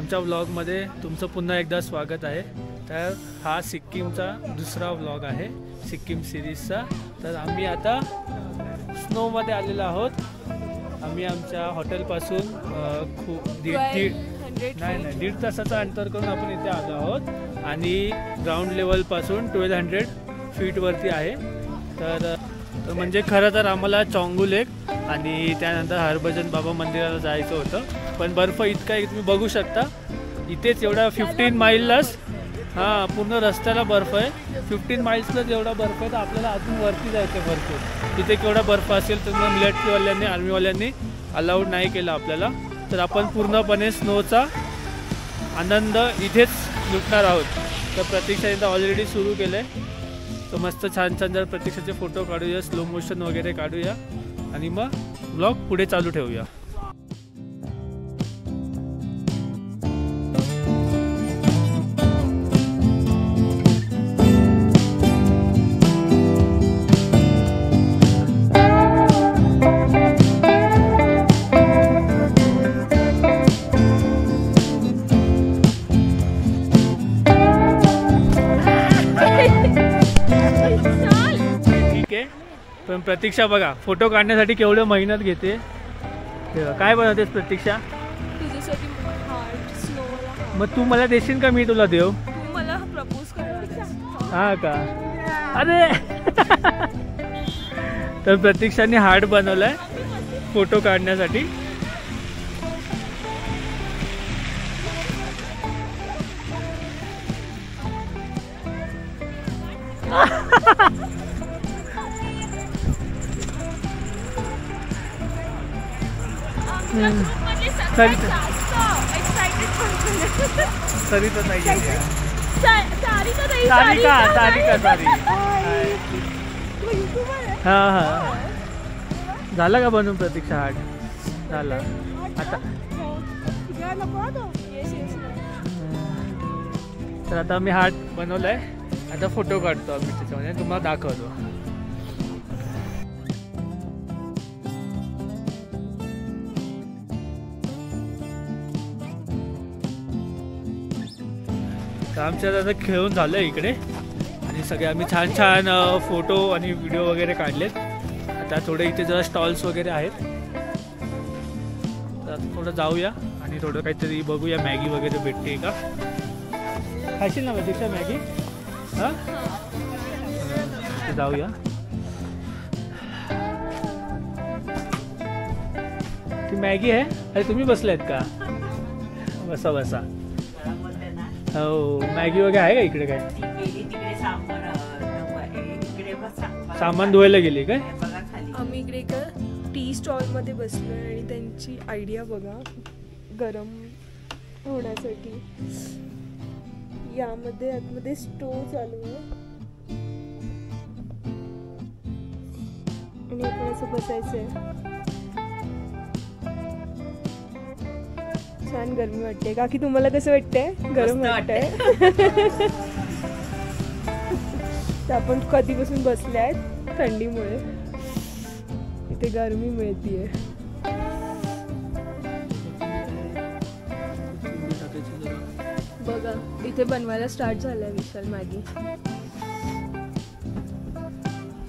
आमच्या व्लॉगमध्ये तुमचं पुन्हा एकदा स्वागत आहे। तर हा सिक्कीमचा दुसरा व्लॉग आहे सिक्कीम सिरीजचा। तर आम्ही आता स्नोमध्ये आलेलो आहोत। आम्ही आमच्या हॉटेलपासून खूप दीड तासाचं अंतर करून आपण इथे आलो आहोत आणि ग्राउंड लेवलपासून 1200 फीटवरती आहे। तर म्हणजे खरं तर आम्हाला चोंगू लेक आणि त्यानंतर हरभजन बाबा मंदिराला जायचं होतं, पण बर्फ इतका आहे तुम्ही बघू शकता। इथेच एवढा 15 माईललाच पूर्ण रस्त्याला बर्फ आहे। 15 माईल्सलाच एवढा बर्फ आहे, तर आपल्याला अजून वरती जायचं आहे भरपूर। तिथे केवढा बर्फ असेल तर मग मिलिटरीवाल्यांनी आर्मीवाल्यांनी अलाउड नाही केलं आपल्याला। तर आपण पूर्णपणे स्नोचा आनंद इथेच लुटणार आहोत। तर प्रतीक्षा इथं ऑलरेडी सुरू केलं आहे, तर मस्त छान छान जर प्रतीक्षाचे फोटो काढूया, स्लो मोशन वगैरे काढूया आणि मग ब्लॉग पुढे चालू ठेवूया। पण प्रतीक्षा बघा फोटो काढण्यासाठी केवढं मेहनत घेते। काय बनवतेस प्रतीक्षा? तुझ्यासाठी हार्ट स्नो। मग तू मला देशील का मी तुला देऊ? तू मला प्रपोज करणार? हा का? अरे तर प्रतीक्षाने हार्ट बनवलाय फोटो काढण्यासाठी। झाला का बनवून प्रतीक्षा हार्ट? झाला आता। तर आता आम्ही हार्ट बनवलाय, आता फोटो काढतो आम्ही त्याच्यामध्ये, तुम्हाला दाखवतो। आमच्यात आता खेळून झालं इकडे आणि सगळे आम्ही छान छान फोटो आणि व्हिडिओ वगैरे काढलेत। आता थोडे इथे जरा स्टॉल्स वगैरे आहेत, तर थोडं जाऊया आणि थोडं काहीतरी बघूया, मॅगी वगैरे भेटते का? खाशील ना प्रतीक्षा मॅगी? हां जाऊया। ती मॅगी आहे? अरे तुम्ही बसलायत का? बसा बसा। हो मॅगी वगैरे आहे का इकडे? काय सामान धुवायला गेली काय? आम्ही इकडे एका टी स्टॉल मध्ये बसलोय आणि त्यांची आयडिया बघा, गरम होण्यासाठी यामध्ये आतमध्ये स्टोव चालू आहे आणि आपण असं बसायचंय। छान गरमी वाटते। काकी तुम्हाला कसं वाटतंय? गरम वाटतंय? तर आपण कधीपासून बसले आहेत थंडीमुळे, इथे गरमी मिळतीये। बघा इथे बनवायला स्टार्ट झालंय विशाल मॅगी।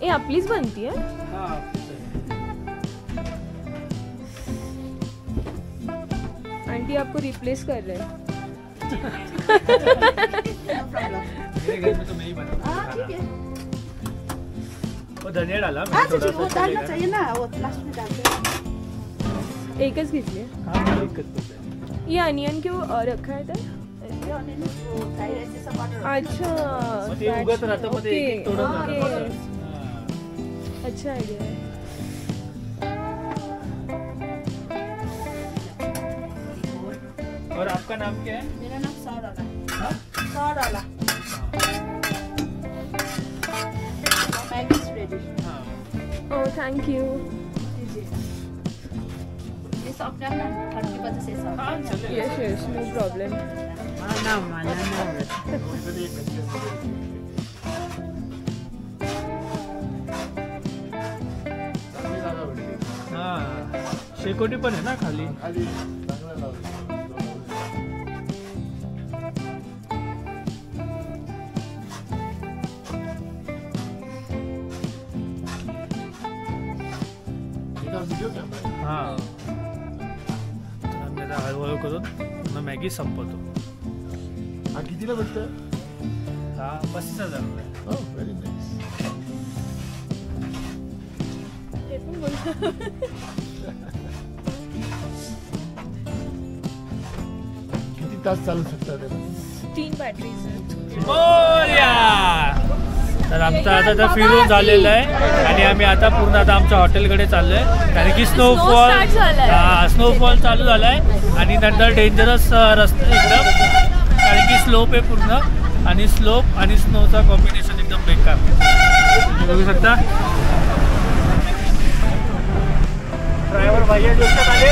ए आपलीच बनतीये? आंटी आपको रिप्लेस कर रहे हैं। घर में तो मैं ही बनाऊंगा। ठीक है। वो धनिया डाला मैं थोड़ा सा। वो डालना चाहिए ना, वो लास्ट में डालते हैं। एकच घेतली? हां एकच। ये अनियन क्यों रखा है इधर? अच्छा ते उगत राहतं मध्ये एक थोडं। अच्छा आइडिया है। और आपका नाम क्या है? मेरा नाम साराला। हाँ? साराला। Maggi is ready. हाँ। Oh thank you. ये सॉफ्ट है ना, ठंड की वजह से सॉफ्ट। हाँ चलेगा। Yes yes no problem. ना माना ना। शेकोटी पण आहे ना खाली? हा तर आम्ही आता हळूहळू करून पुन्हा मॅगी संपवतो. हा कितीला भेटतं? हा 35,000 रुपये. Very nice. ते पण बोलतो. किती तास चालू शकतात? 3 बॅटरीज आहेत. बोल्या! तर आमचं आता तर फिरून झालेलं आहे आणि आम्ही आता पूर्ण आता आमच्या हॉटेलकडे चाललोय कारण की स्नोफॉल स्नोफॉल चालू झालाय आणि नंतर डेंजरस रस्ते एकदम कारण की स्लोप आहे पूर्ण आणि स्लोप आणि स्नोचा कॉम्बिनेशन एकदम बेकार. तुम्ही बघू शकता ड्रायव्हर भैया दिसतात आले.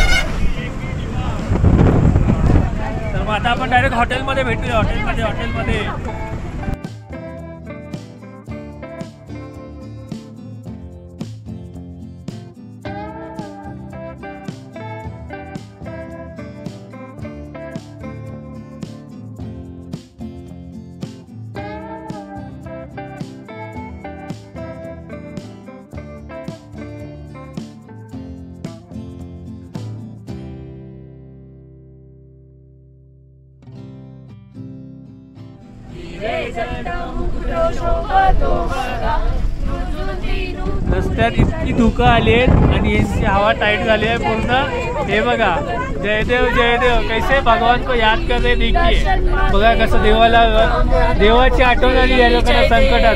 तर मग आता आपण डायरेक्ट हॉटेलमध्ये भेटूया. हॉटेलमध्ये रस्त्यात इतकी धुकं आली आहेत आणि यांची हवा टाईट झाली आहे पूर्ण. हे बघा जयदेव जयदेव कैसे भगवान को याद कर रहे देखिए. बघा कसं देवाची आठवण आली या लोकांना संकटात.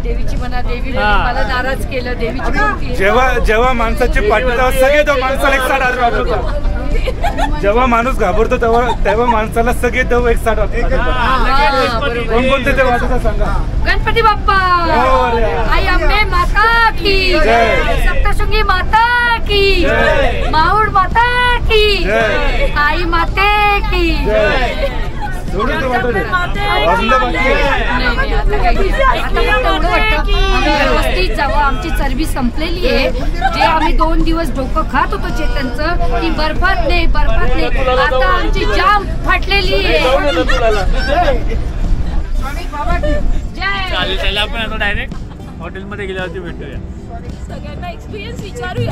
देवीची म्हणा देवी मला नाराज केलं देवीची. जेव्हा माणसाची पाठवतात सगळे तो माणसाला एक साथ आठवतात. जेव्हा माणूस घाबरतो तेव्हा माणसाला सगळे देव एक साथ आठवतात. कोणकोणते देव वाटतात सांगा? गणपती बाप्पा, आई अंबे माता की, सप्तशृंगी माता की, माऊड माता की, आई माते की. व्यवस्थित जावं. आमची चरबी संपलेली आहे. जे आम्ही 2 दिवस डोकं खात होतो चेतनचं की बर्फात नाही. आता आमची जाम फाटलेली आहे. चालेल आपण आता डायरेक्ट हॉटेलमध्ये गेल्यावरती भेटूया. सगळ्यांना एक्सपिरियन्स विचारूया.